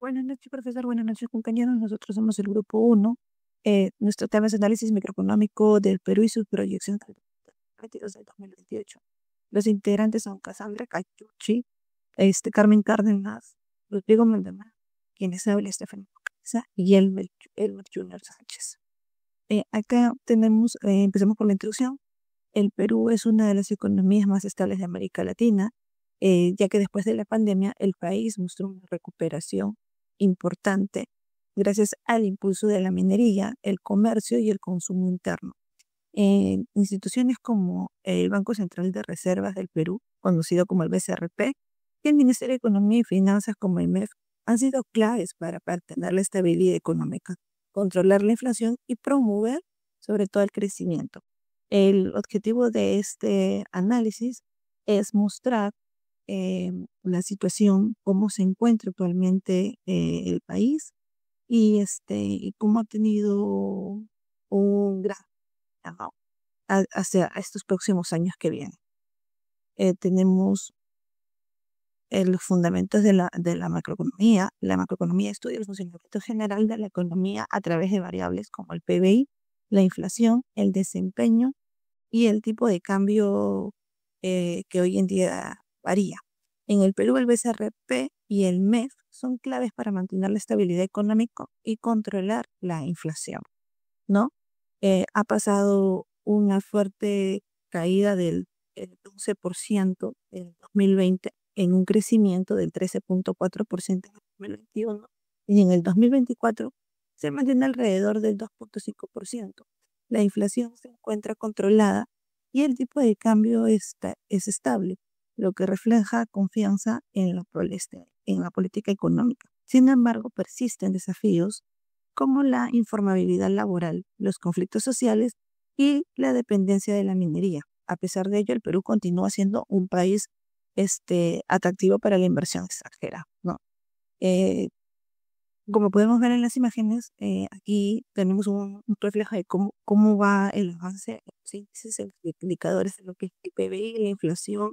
Buenas noches, profesor. Buenas noches, compañeros. Nosotros somos el grupo uno. Nuestro tema es análisis microeconómico del Perú y sus proyecciones del 2022 al 2028. Los integrantes son Cassandra Cayucci, Carmen Cárdenas, Rodrigo Maldonado, quienes habla Estefan Casa y Elmer Junior Sánchez. Acá empezamos por la introducción. El Perú es una de las economías más estables de América Latina, ya que después de la pandemia el país mostró una recuperación importante gracias al impulso de la minería, el comercio y el consumo interno. Instituciones como el Banco Central de Reservas del Perú, conocido como el BCRP, y el Ministerio de Economía y Finanzas como el MEF, han sido claves para mantener la estabilidad económica, controlar la inflación y promover sobre todo el crecimiento. El objetivo de este análisis es mostrar la situación, cómo se encuentra actualmente el país y cómo ha tenido un gran ¿no? Hacia estos próximos años que vienen. Tenemos los fundamentos de la macroeconomía. La macroeconomía estudia el funcionamiento general de la economía a través de variables como el PBI, la inflación, el desempeño y el tipo de cambio que hoy en día varía. En el Perú, el BCRP y el MEF son claves para mantener la estabilidad económica y controlar la inflación, ¿no? Ha pasado una fuerte caída del 11% en 2020 en un crecimiento del 13.4% en el 2021 y en el 2024 se mantiene alrededor del 2.5%. La inflación se encuentra controlada y el tipo de cambio es estable, lo que refleja confianza en la política económica. Sin embargo, persisten desafíos como la informabilidad laboral, los conflictos sociales y la dependencia de la minería. A pesar de ello, el Perú continúa siendo un país atractivo para la inversión extranjera, ¿no? Como podemos ver en las imágenes, aquí tenemos un reflejo de cómo va el avance de los índices, en los indicadores de lo que es el PBI, la inflación,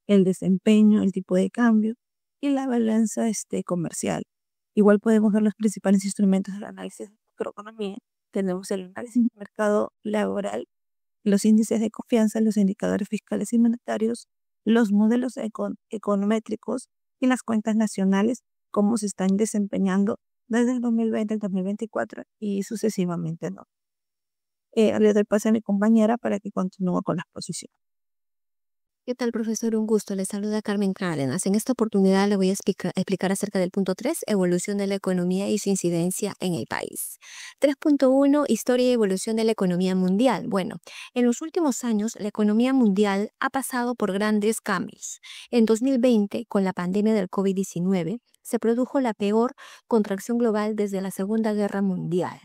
el desempeño, el tipo de cambio y la balanza comercial. Igual podemos ver los principales instrumentos del análisis de macroeconomía. Tenemos el análisis del mercado laboral, los índices de confianza, los indicadores fiscales y monetarios, los modelos econométricos y las cuentas nacionales, cómo se están desempeñando desde el 2020 al 2024 y sucesivamente, ¿no? Le doy pase a mi compañera para que continúe con la exposición. ¿Qué tal, profesor? Un gusto. Le saluda Carmen Cárdenas. En esta oportunidad le voy a explicar acerca del punto 3, evolución de la economía y su incidencia en el país. 3.1, historia y evolución de la economía mundial. Bueno, en los últimos años, la economía mundial ha pasado por grandes cambios. En 2020, con la pandemia del COVID-19, se produjo la peor contracción global desde la Segunda Guerra Mundial.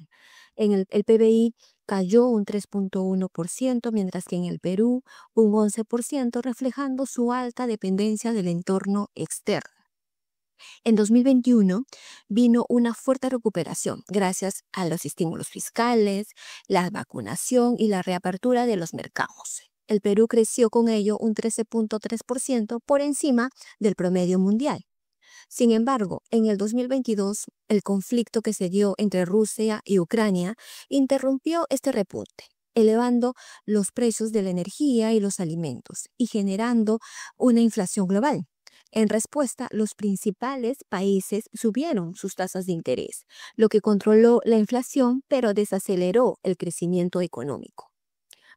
El PBI cayó un 3.1%, mientras que en el Perú un 11%, reflejando su alta dependencia del entorno externo. En 2021 vino una fuerte recuperación gracias a los estímulos fiscales, la vacunación y la reapertura de los mercados. El Perú creció con ello un 13.3% por encima del promedio mundial. Sin embargo, en el 2022, el conflicto que se dio entre Rusia y Ucrania interrumpió este repunte, elevando los precios de la energía y los alimentos y generando una inflación global. En respuesta, los principales países subieron sus tasas de interés, lo que controló la inflación pero desaceleró el crecimiento económico.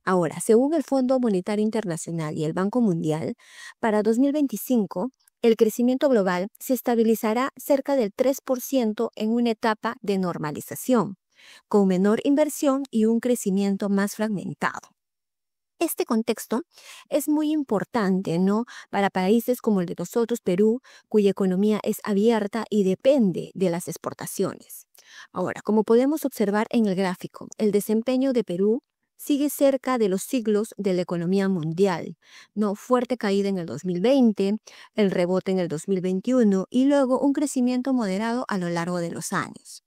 Ahora, según el Fondo Monetario Internacional y el Banco Mundial, para 2025, el crecimiento global se estabilizará cerca del 3% en una etapa de normalización, con menor inversión y un crecimiento más fragmentado. Este contexto es muy importante, ¿no?, para países como el de nosotros, Perú, cuya economía es abierta y depende de las exportaciones. Ahora, como podemos observar en el gráfico, el desempeño de Perú sigue cerca de los siglos de la economía mundial, ¿no? Fuerte caída en el 2020, el rebote en el 2021 y luego un crecimiento moderado a lo largo de los años.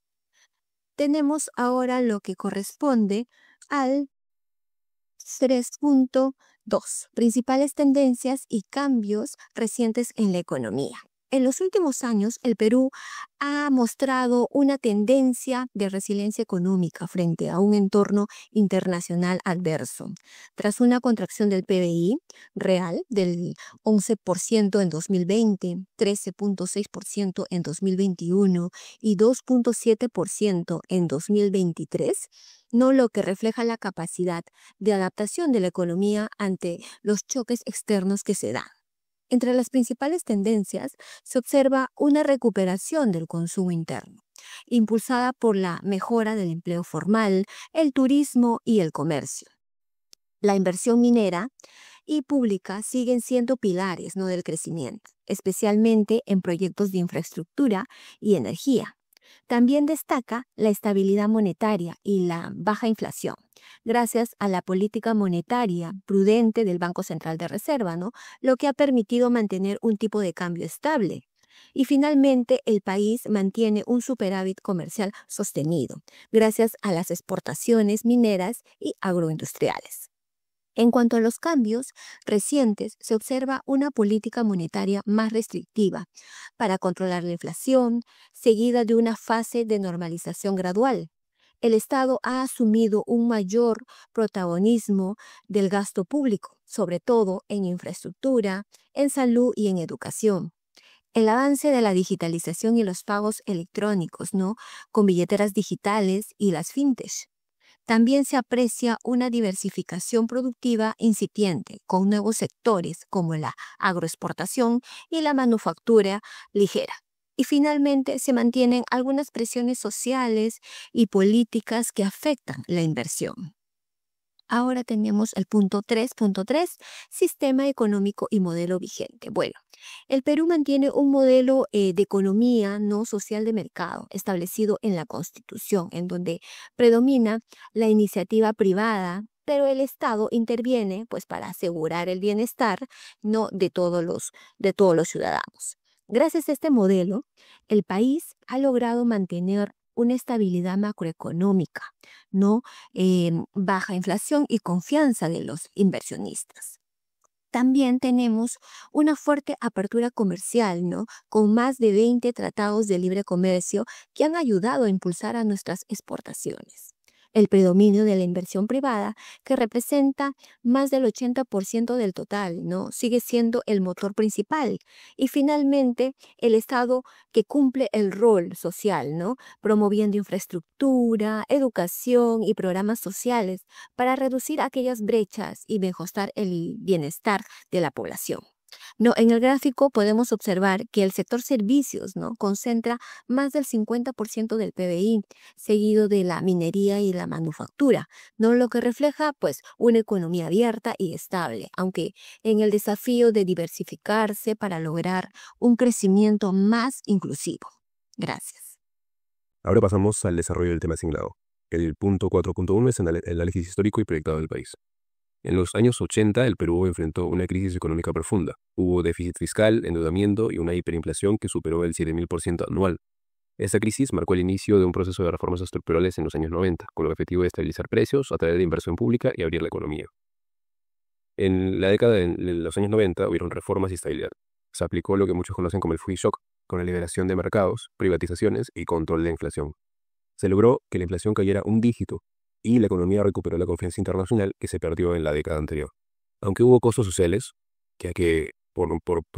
Tenemos ahora lo que corresponde al 3.2, principales tendencias y cambios recientes en la economía. En los últimos años, el Perú ha mostrado una tendencia de resiliencia económica frente a un entorno internacional adverso. Tras una contracción del PBI real del 11% en 2020, 13.6% en 2021 y 2.7% en 2023, no lo que refleja la capacidad de adaptación de la economía ante los choques externos que se dan. Entre las principales tendencias se observa una recuperación del consumo interno, impulsada por la mejora del empleo formal, el turismo y el comercio. La inversión minera y pública siguen siendo pilares, ¿no?, del crecimiento, especialmente en proyectos de infraestructura y energía. También destaca la estabilidad monetaria y la baja inflación, gracias a la política monetaria prudente del Banco Central de Reserva, ¿no?, lo que ha permitido mantener un tipo de cambio estable. Y finalmente, el país mantiene un superávit comercial sostenido, gracias a las exportaciones mineras y agroindustriales. En cuanto a los cambios recientes, se observa una política monetaria más restrictiva para controlar la inflación, seguida de una fase de normalización gradual. El Estado ha asumido un mayor protagonismo del gasto público, sobre todo en infraestructura, en salud y en educación. El avance de la digitalización y los pagos electrónicos, ¿no?, con billeteras digitales y las fintech. También se aprecia una diversificación productiva incipiente, con nuevos sectores como la agroexportación y la manufactura ligera. Y finalmente se mantienen algunas presiones sociales y políticas que afectan la inversión. Ahora tenemos el punto 3.3, sistema económico y modelo vigente. Bueno, el Perú mantiene un modelo de economía no social de mercado establecido en la Constitución, en donde predomina la iniciativa privada, pero el Estado interviene pues para asegurar el bienestar, no de todos los ciudadanos. Gracias a este modelo, el país ha logrado mantener una estabilidad macroeconómica, ¿no? Baja inflación y confianza de los inversionistas. También tenemos una fuerte apertura comercial, ¿no?, con más de 20 tratados de libre comercio que han ayudado a impulsar a nuestras exportaciones. El predominio de la inversión privada, que representa más del 80% del total, ¿no?, sigue siendo el motor principal. Y finalmente, el Estado, que cumple el rol social, ¿no?, promoviendo infraestructura, educación y programas sociales para reducir aquellas brechas y mejorar el bienestar de la población. No, en el gráfico podemos observar que el sector servicios, ¿no?, concentra más del 50% del PBI, seguido de la minería y la manufactura, ¿no?, lo que refleja pues una economía abierta y estable, aunque en el desafío de diversificarse para lograr un crecimiento más inclusivo. Gracias. Ahora pasamos al desarrollo del tema asignado. El punto 4.1 es el análisis histórico y proyectado del país. En los años 80, el Perú enfrentó una crisis económica profunda. Hubo déficit fiscal, endeudamiento y una hiperinflación que superó el 7.000% anual. Esta crisis marcó el inicio de un proceso de reformas estructurales en los años 90, con el objetivo de estabilizar precios, atraer inversión pública y abrir la economía. En la década de los años 90 hubieron reformas y estabilidad. Se aplicó lo que muchos conocen como el Free Shock, con la liberación de mercados, privatizaciones y control de inflación. Se logró que la inflación cayera un dígito y la economía recuperó la confianza internacional que se perdió en la década anterior. Aunque hubo costos sociales, ya que por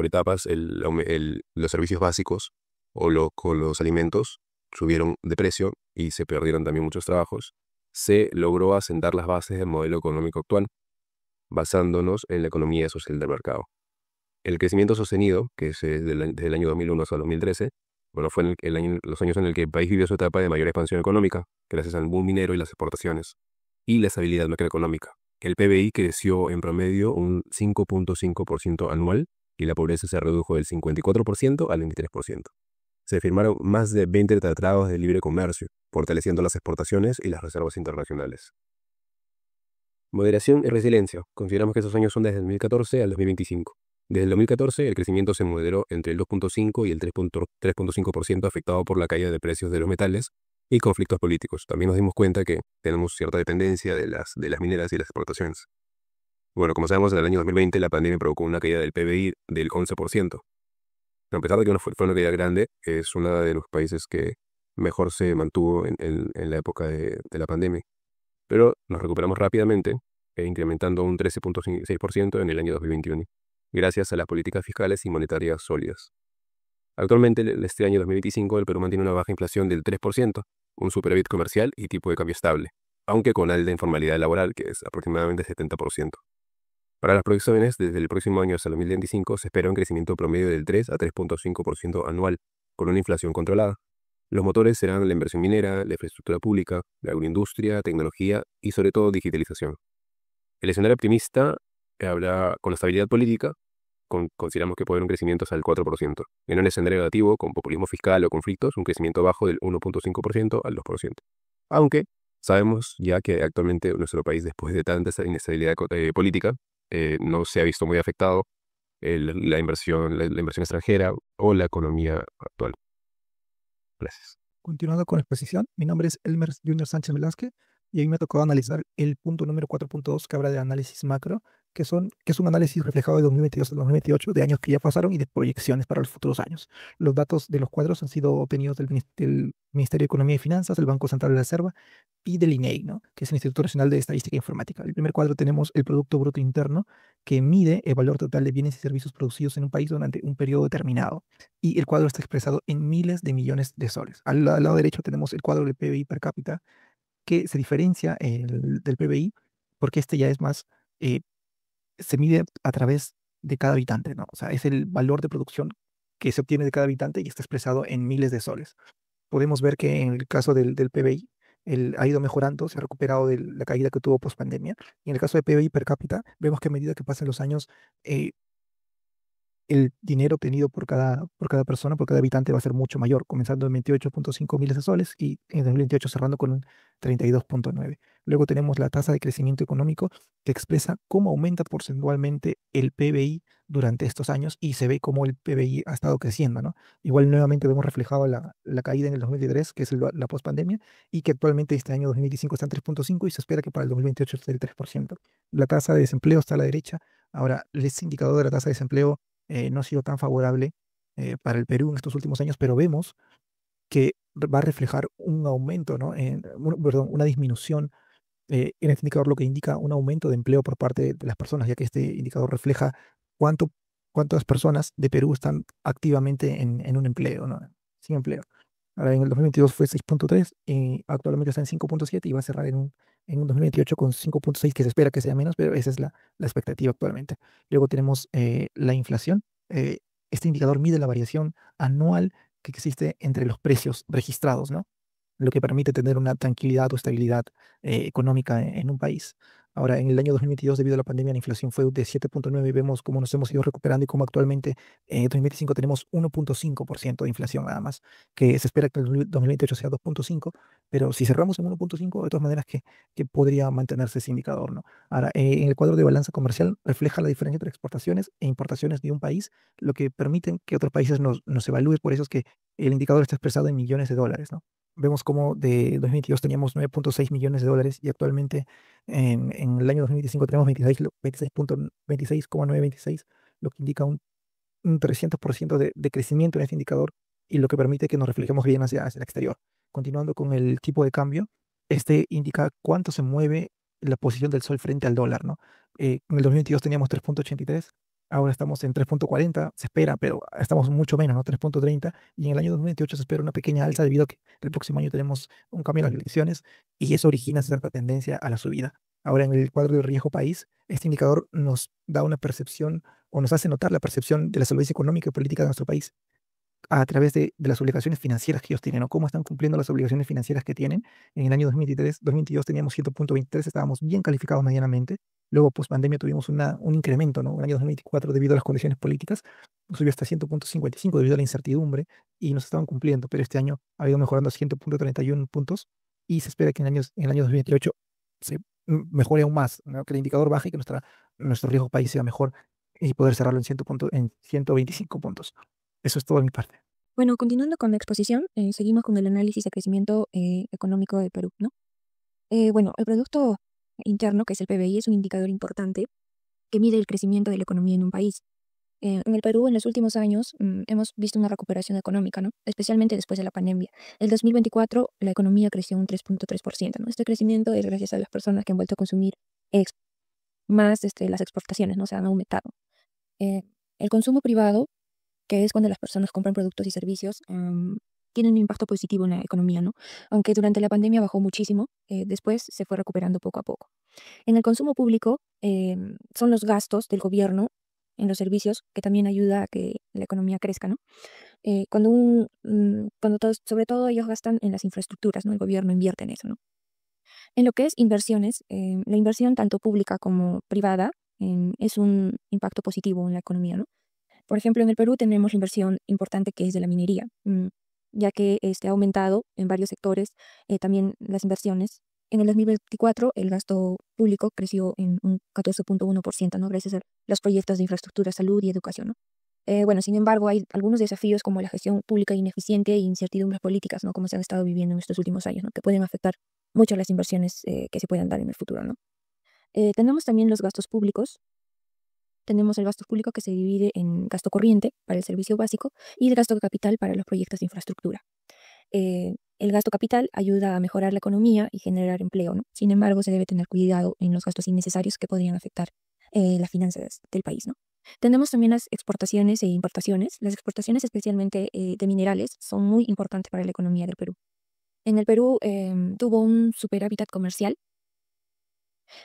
etapas los servicios básicos con los alimentos subieron de precio y se perdieron también muchos trabajos, se logró asentar las bases del modelo económico actual, basándonos en la economía social del mercado. El crecimiento sostenido, que es desde el año 2001 hasta el 2013, bueno, fue los años en el que el país vivió su etapa de mayor expansión económica, gracias al boom minero y las exportaciones, y la estabilidad macroeconómica. El PBI creció en promedio un 5.5% anual y la pobreza se redujo del 54% al 23%. Se firmaron más de 20 tratados de libre comercio, fortaleciendo las exportaciones y las reservas internacionales. Moderación y resiliencia. Consideramos que estos años son desde el 2014 al 2025. Desde el 2014, el crecimiento se moderó entre el 2.5 y el 3.5% afectado por la caída de precios de los metales y conflictos políticos. También nos dimos cuenta que tenemos cierta dependencia de las mineras y las exportaciones. Bueno, como sabemos, en el año 2020 la pandemia provocó una caída del PBI del 11%. A pesar de que fue una caída grande, es uno de los países que mejor se mantuvo en la época de la pandemia. Pero nos recuperamos rápidamente, incrementando un 13.6% en el año 2021, gracias a las políticas fiscales y monetarias sólidas. Actualmente, este año 2025, el Perú mantiene una baja inflación del 3%, un superávit comercial y tipo de cambio estable, aunque con alta informalidad laboral, que es aproximadamente 70%. Para las proyecciones, desde el próximo año hasta el 2025 se espera un crecimiento promedio del 3 a 3.5% anual, con una inflación controlada. Los motores serán la inversión minera, la infraestructura pública, la agroindustria, tecnología y sobre todo digitalización. El escenario optimista habla con la estabilidad política, consideramos que puede haber un crecimiento hasta el 4%. En un escenario negativo, con populismo fiscal o conflictos, un crecimiento bajo del 1.5% al 2%. Aunque sabemos ya que actualmente nuestro país, después de tanta inestabilidad política, no se ha visto muy afectado la inversión extranjera o la economía actual. Gracias. Continuando con la exposición, mi nombre es Elmer Junior Sánchez Velázquez y hoy me tocó analizar el punto número 4.2 que habla de análisis macro, que es un análisis reflejado de 2022 a 2028, de años que ya pasaron y de proyecciones para los futuros años. Los datos de los cuadros han sido obtenidos del Ministerio de Economía y Finanzas, del Banco Central de la Reserva y del INEI, ¿no? Que es el Instituto Nacional de Estadística e Informática. En el primer cuadro tenemos el Producto Bruto Interno, que mide el valor total de bienes y servicios producidos en un país durante un periodo determinado. Y el cuadro está expresado en miles de millones de soles. Al lado derecho tenemos el cuadro del PBI per cápita, que se diferencia del PBI porque este ya es más, eh, se mide a través de cada habitante, ¿no? O sea, es el valor de producción que se obtiene de cada habitante y está expresado en miles de soles. Podemos ver que en el caso del PBI, ha ido mejorando, se ha recuperado de la caída que tuvo post pandemia. Y en el caso de PBI per cápita, vemos que a medida que pasan los años, eh, el dinero obtenido por cada persona, por cada habitante va a ser mucho mayor, comenzando en 28.5 miles de soles y en 2028 cerrando con un 32.9. Luego tenemos la tasa de crecimiento económico que expresa cómo aumenta porcentualmente el PBI durante estos años y se ve cómo el PBI ha estado creciendo, ¿no? Igual nuevamente vemos reflejado la caída en el 2023, que es la pospandemia, y que actualmente este año 2025 está en 3.5 y se espera que para el 2028 esté el 3%. La tasa de desempleo está a la derecha. Ahora, ese indicador de la tasa de desempleo no ha sido tan favorable para el Perú en estos últimos años, pero vemos que va a reflejar un aumento, ¿no? Perdón, una disminución en este indicador, lo que indica un aumento de empleo por parte de las personas, ya que este indicador refleja cuánto, cuántas personas de Perú están activamente en un empleo, ¿no? Sin empleo. Ahora, en el 2022 fue 6.3 y actualmente está en 5.7 y va a cerrar en un 2028 con 5.6, que se espera que sea menos, pero esa es la expectativa actualmente. Luego tenemos la inflación. Este indicador mide la variación anual que existe entre los precios registrados, ¿no? Lo que permite tener una tranquilidad o estabilidad económica en un país. Ahora, en el año 2022, debido a la pandemia, la inflación fue de 7.9 y vemos cómo nos hemos ido recuperando y cómo actualmente en 2025 tenemos 1.5% de inflación nada más, que se espera que el 2028 sea 2.5, pero si cerramos en 1.5, de todas maneras que podría mantenerse ese indicador, ¿no? Ahora, en el cuadro de balanza comercial refleja la diferencia entre exportaciones e importaciones de un país, lo que permite que otros países nos evalúen, por eso es que el indicador está expresado en millones de dólares, ¿no? Vemos como de 2022 teníamos 9.6 millones de dólares y actualmente en el año 2025 tenemos 26,926, lo que indica un 300% de crecimiento en este indicador y lo que permite que nos reflejemos bien hacia el exterior. Continuando con el tipo de cambio, este indica cuánto se mueve la posición del sol frente al dólar, ¿no? En el 2022 teníamos 3.83, ahora estamos en 3.40, se espera, pero estamos mucho menos, ¿no? 3.30, y en el año 2028 se espera una pequeña alza debido a que el próximo año tenemos un cambio en las elecciones y eso origina cierta tendencia a la subida. Ahora, en el cuadro de riesgo país, este indicador nos da una percepción o nos hace notar la percepción de la solvencia económica y política de nuestro país a través de las obligaciones financieras que ellos tienen, o cómo están cumpliendo las obligaciones financieras que tienen. En el año 2023, 2022 teníamos 100.23, estábamos bien calificados medianamente. Luego, post pandemia, tuvimos un incremento, ¿no? En el año 2024, debido a las condiciones políticas, subió hasta 100.55 debido a la incertidumbre y nos estaban cumpliendo, pero este año ha ido mejorando a 100.31 puntos y se espera que en el año 2028 se mejore aún más, ¿no? Que el indicador baje y que nuestro riesgo país sea mejor y poder cerrarlo en 125 puntos. Eso es todo de mi parte. Bueno, continuando con la exposición, seguimos con el análisis de crecimiento económico de Perú, ¿no? Bueno, el Producto Interno, que es el PBI, es un indicador importante que mide el crecimiento de la economía en un país. En el Perú, en los últimos años, hemos visto una recuperación económica, ¿no? Especialmente después de la pandemia. El 2024, la economía creció un 3.3%, ¿no? Este crecimiento es gracias a las personas que han vuelto a consumir ex- más las exportaciones, ¿no? Se han aumentado. Eh, el consumo privado, que es cuando las personas compran productos y servicios, tiene un impacto positivo en la economía, ¿no? Aunque durante la pandemia bajó muchísimo, después se fue recuperando poco a poco. En el consumo público, son los gastos del gobierno en los servicios que también ayuda a que la economía crezca, ¿no? Cuando todos, sobre todo ellos gastan en las infraestructuras, ¿no? El gobierno invierte en eso, ¿no? En lo que es inversiones, la inversión tanto pública como privada es un impacto positivo en la economía, ¿no? Por ejemplo, en el Perú tenemos la inversión importante que es de la minería, ya que ha aumentado en varios sectores también las inversiones. En el 2024 el gasto público creció en un 14.1%, ¿no? Gracias a los proyectos de infraestructura, salud y educación, ¿no? Bueno, sin embargo, hay algunos desafíos como la gestión pública ineficiente e incertidumbres políticas, ¿no? Como se han estado viviendo en estos últimos años, ¿no? Que pueden afectar mucho las inversiones que se puedan dar en el futuro, ¿no? Tenemos también los gastos públicos. Tenemos el gasto público que se divide en gasto corriente para el servicio básico y el gasto de capital para los proyectos de infraestructura. El gasto capital ayuda a mejorar la economía y generar empleo, ¿no? Sin embargo, se debe tener cuidado en los gastos innecesarios que podrían afectar las finanzas del país, ¿no? Tenemos también las exportaciones e importaciones. Las exportaciones, especialmente de minerales, son muy importantes para la economía del Perú. En el Perú tuvo un superávit comercial,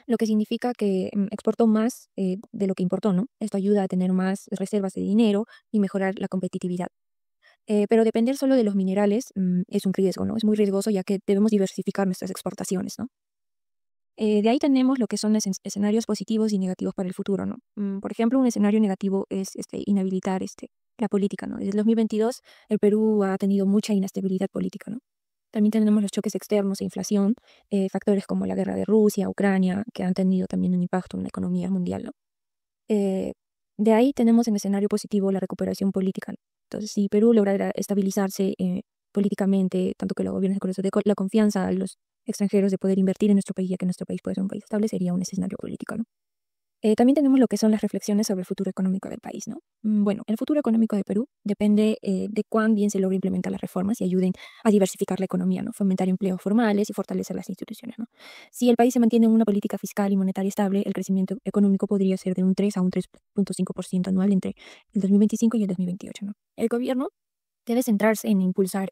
lo que significa que exportó más de lo que importó, ¿no? Esto ayuda a tener más reservas de dinero y mejorar la competitividad. Pero depender solo de los minerales es un riesgo, ¿no? Es muy riesgoso ya que debemos diversificar nuestras exportaciones, ¿no? De ahí tenemos lo que son escenarios positivos y negativos para el futuro, ¿no? Por ejemplo, un escenario negativo es inhabilitar la política, ¿no? Desde el 2022 el Perú ha tenido mucha inestabilidad política, ¿no? También tenemos los choques externos e inflación, factores como la guerra de Rusia, Ucrania, que han tenido también un impacto en la economía mundial, ¿no? Eh, de ahí tenemos en escenario positivo la recuperación política, ¿no? Entonces, si Perú lograra estabilizarse políticamente, tanto que los gobiernos de la confianza a los extranjeros de poder invertir en nuestro país, ya que nuestro país puede ser un país estable, sería un escenario político, ¿no? También tenemos lo que son las reflexiones sobre el futuro económico del país, ¿no? Bueno, el futuro económico de Perú depende de cuán bien se logre implementar las reformas y ayuden a diversificar la economía, ¿no? Fomentar empleos formales y fortalecer las instituciones, ¿no? Si el país se mantiene en una política fiscal y monetaria estable, el crecimiento económico podría ser de un 3 a un 3.5% anual entre el 2025 y el 2028, ¿no? El gobierno debe centrarse en impulsar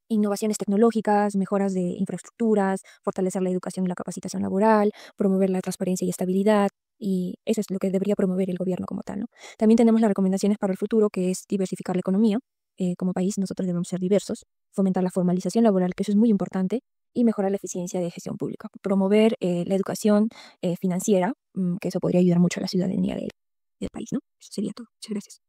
innovaciones tecnológicas, mejoras de infraestructuras, fortalecer la educación y la capacitación laboral, promover la transparencia y estabilidad, y eso es lo que debería promover el gobierno como tal, ¿no? También tenemos las recomendaciones para el futuro, que es diversificar la economía. Como país, nosotros debemos ser diversos, fomentar la formalización laboral, que eso es muy importante, y mejorar la eficiencia de gestión pública. Promover la educación financiera, que eso podría ayudar mucho a la ciudadanía del país, ¿no? Eso sería todo. Muchas gracias.